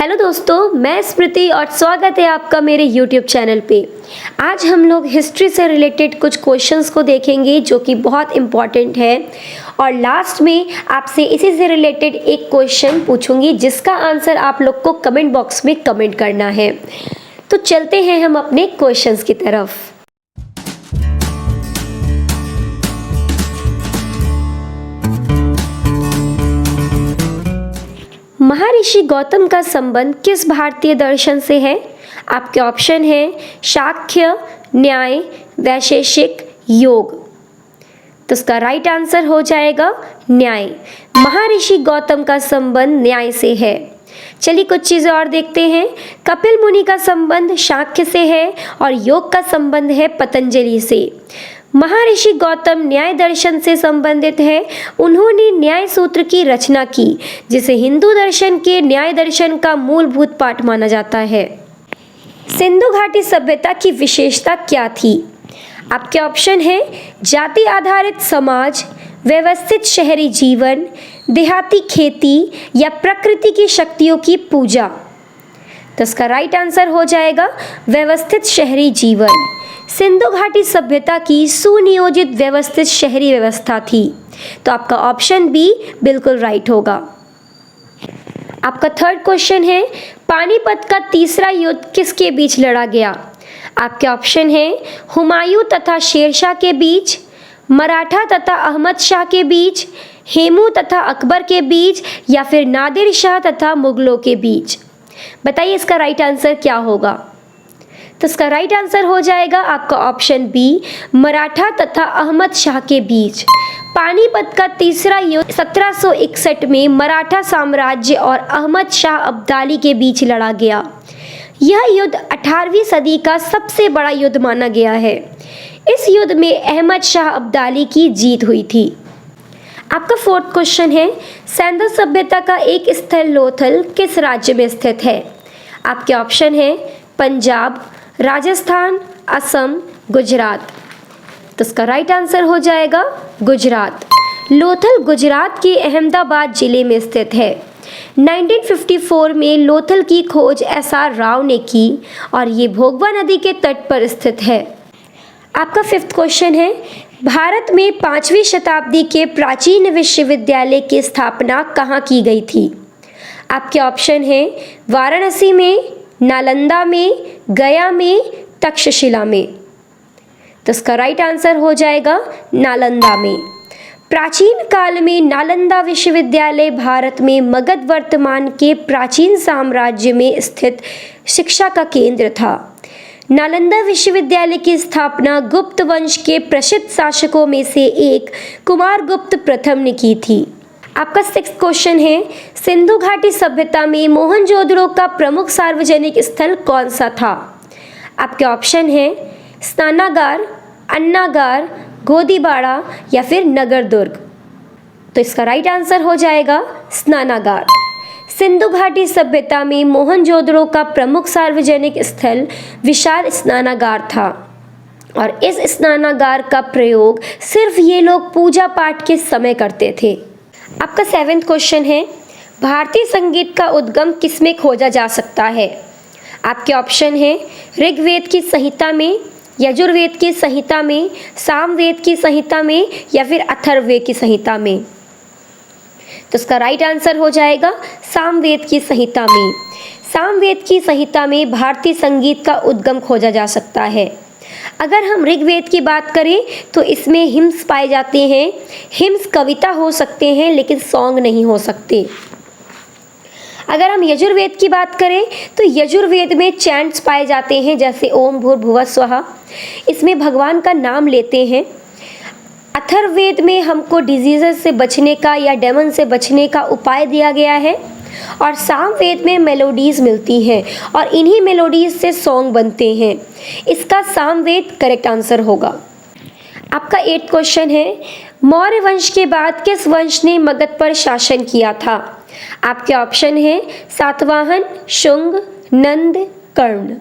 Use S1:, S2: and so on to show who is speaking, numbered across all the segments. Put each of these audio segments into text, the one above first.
S1: Hello दोस्तों, मैं स्मृति और स्वागत है आपका मेरे YouTube चैनल पे। आज हम लोग हिस्ट्री से रिलेटेड कुछ क्वेश्चंस को देखेंगे जो कि बहुत इम्पॉर्टेंट है और लास्ट में आपसे इसी से रिलेटेड एक क्वेश्चन पूछूंगी जिसका आंसर आप लोग को कमेंट बॉक्स में कमेंट करना है। तो चलते हैं हम अपने क्वेश्चंस की तरफ। महर्षि गौतम का संबंध किस भारतीय दर्शन से है? आपके ऑप्शन है शाक्य, न्याय, वैशेषिक, योग। तो इसका राइट आंसर हो जाएगा न्याय। महर्षि गौतम का संबंध न्याय से है। चलिए कुछ चीज़ें और देखते हैं। कपिल मुनि का संबंध शाक्य से है और योग का संबंध है पतंजलि से। महर्षि गौतम न्याय दर्शन से संबंधित है। उन्होंने न्याय सूत्र की रचना की जिसे हिंदू दर्शन के न्याय दर्शन का मूलभूत पाठ माना जाता है। सिंधु घाटी सभ्यता की विशेषता क्या थी? आपके ऑप्शन है जाति आधारित समाज, व्यवस्थित शहरी जीवन, देहाती खेती या प्रकृति की शक्तियों की पूजा। तो इसका राइट आंसर हो जाएगा व्यवस्थित शहरी जीवन। सिंधु घाटी सभ्यता की सुनियोजित व्यवस्थित शहरी व्यवस्था थी। तो आपका ऑप्शन बी बिल्कुल राइट होगा। आपका थर्ड क्वेश्चन है पानीपत का तीसरा युद्ध किसके बीच लड़ा गया? आपके ऑप्शन है हुमायूं तथा शेरशाह के बीच, मराठा तथा अहमद शाह के बीच, हेमू तथा अकबर के बीच या फिर नादिर शाह तथा मुगलों के बीच। बताइए इसका राइट आंसर क्या होगा? तो इसका राइट आंसर हो जाएगा आपका ऑप्शन बी, मराठा तथा अहमद शाह के बीच। पानीपत का तीसरा युद्ध 1761 में मराठा साम्राज्य और अहमद शाह अब्दाली के बीच लड़ा गया। यह युद्ध 18वीं सदी का सबसे बड़ा युद्ध माना गया है। इस युद्ध में अहमद शाह अब्दाली की जीत हुई थी। आपका फोर्थ क्वेश्चन है सैंधव सभ्यता का एक स्थल लोथल किस राज्य में स्थित है? आपके ऑप्शन है पंजाब, राजस्थान, असम, गुजरात। तो इसका राइट आंसर हो जाएगा गुजरात। लोथल गुजरात के अहमदाबाद जिले में स्थित है। 1954 में लोथल की खोज SR राव ने की और ये भोगवा नदी के तट पर स्थित है। आपका फिफ्थ क्वेश्चन है भारत में 5वीं शताब्दी के प्राचीन विश्वविद्यालय की स्थापना कहाँ की गई थी? आपके ऑप्शन है वाराणसी में, नालंदा में, गया में, तक्षशिला में। तो इसका राइट आंसर हो जाएगा नालंदा में। प्राचीन काल में नालंदा विश्वविद्यालय भारत में मगध वर्तमान के प्राचीन साम्राज्य में स्थित शिक्षा का केंद्र था। नालंदा विश्वविद्यालय की स्थापना गुप्त वंश के प्रसिद्ध शासकों में से एक कुमारगुप्त प्रथम ने की थी। आपका सिक्स्थ क्वेश्चन है सिंधु घाटी सभ्यता में मोहनजोदड़ो का प्रमुख सार्वजनिक स्थल कौन सा था? आपके ऑप्शन है स्नानागार, अन्नागार, गोदीबाड़ा या फिर नगर दुर्ग। तो इसका राइट आंसर हो जाएगा स्नानागार। सिंधु घाटी सभ्यता में मोहनजोदड़ो का प्रमुख सार्वजनिक स्थल विशाल स्नानागार था और इस स्नानागार का प्रयोग सिर्फ ये लोग पूजा पाठ के समय करते थे। आपका सेवेंथ क्वेश्चन है भारतीय संगीत का उद्गम किसमें खोजा जा सकता है? आपके ऑप्शन है ऋग्वेद की संहिता में, यजुर्वेद की संहिता में, सामवेद की संहिता में या फिर अथर्ववेद की संहिता में। तो इसका राइट आंसर हो जाएगा सामवेद की संहिता में। सामवेद की संहिता में भारतीय संगीत का उद्गम खोजा जा सकता है। अगर हम ऋग्वेद की बात करें तो इसमें हिम्स पाए जाते हैं। हिम्स कविता हो सकते हैं लेकिन सॉन्ग नहीं हो सकते। अगर हम यजुर्वेद की बात करें तो यजुर्वेद में चैंट्स पाए जाते हैं जैसे ओम भूर्भुवः स्वः, इसमें भगवान का नाम लेते हैं। अथर्ववेद में हमको डिजीजेस से बचने का या डेमन से बचने का उपाय दिया गया है और सामवेद में मेलोडीज मिलती हैं और इन्हीं मेलोडीज से सॉन्ग बनते हैं। इसका सामवेद करेक्ट आंसर होगा। आपका 8th क्वेश्चन है मौर्य वंश के बाद किस वंश ने मगध पर शासन किया था? आपके ऑप्शन है सातवाहन, शुंग, नंद, कर्ण।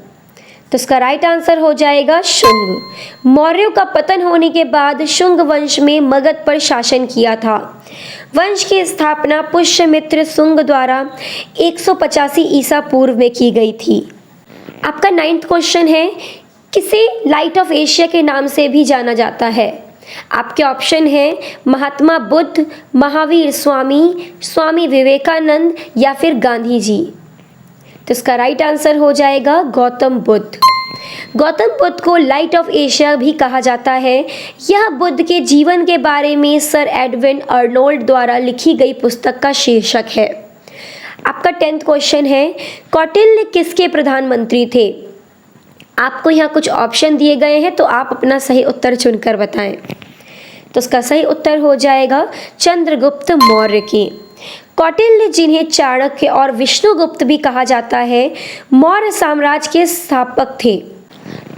S1: तो इसका राइट आंसर हो जाएगा शुंग। मौर्यों का पतन होने के बाद शुंग वंश में मगध पर शासन किया था। वंश की स्थापना पुष्यमित्र शुंग द्वारा 185 ईसा पूर्व में की गई थी। आपका 9th क्वेश्चन है, किसे लाइट ऑफ एशिया के नाम से भी जाना जाता है? आपके ऑप्शन है महात्मा बुद्ध, महावीर स्वामी, स्वामी विवेकानंद या फिर गांधी जी। तो इसका राइट आंसर हो जाएगा गौतम बुद्ध। गौतम बुद्ध को लाइट ऑफ एशिया भी कहा जाता है। यह बुद्ध के जीवन के बारे में सर एडविन अर्नोल्ड द्वारा लिखी गई पुस्तक का शीर्षक है। आपका 10th क्वेश्चन है, कौटिल्य किसके प्रधानमंत्री थे? आपको यहाँ कुछ ऑप्शन दिए गए हैं, तो आप अपना सही उत्तर चुनकर बताएं। तो इसका सही उत्तर हो जाएगा चंद्रगुप्त मौर्य के। कौटिल्य, जिन्हें चाणक्य और विष्णुगुप्त भी कहा जाता है, मौर्य साम्राज्य के स्थापक थे।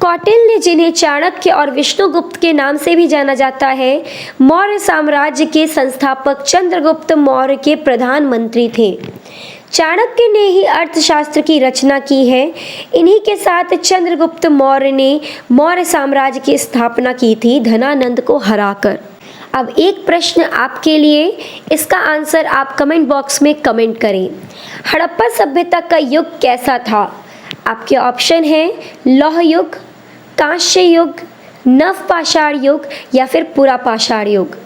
S1: कौटिल्य, जिन्हें चाणक्य और विष्णुगुप्त के नाम से भी जाना जाता है, मौर्य साम्राज्य के संस्थापक चंद्रगुप्त मौर्य के प्रधानमंत्री थे। चाणक्य ने ही अर्थशास्त्र की रचना की है। इन्हीं के साथ चंद्रगुप्त मौर्य ने मौर्य साम्राज्य की स्थापना की थी, धनानंद को हराकर। अब एक प्रश्न आपके लिए, इसका आंसर आप कमेंट बॉक्स में कमेंट करें। हड़प्पा सभ्यता का युग कैसा था? आपके ऑप्शन हैं लौह युग, कांस्य युग, नवपाषाण युग या फिर पुरापाषाण युग।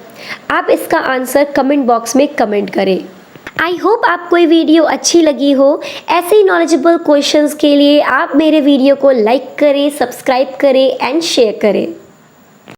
S1: आप इसका आंसर कमेंट बॉक्स में कमेंट करें। आई होप आपको ये वीडियो अच्छी लगी हो। ऐसे ही नॉलेजेबल क्वेश्चंस के लिए आप मेरे वीडियो को लाइक करें, सब्सक्राइब करें एंड शेयर करें।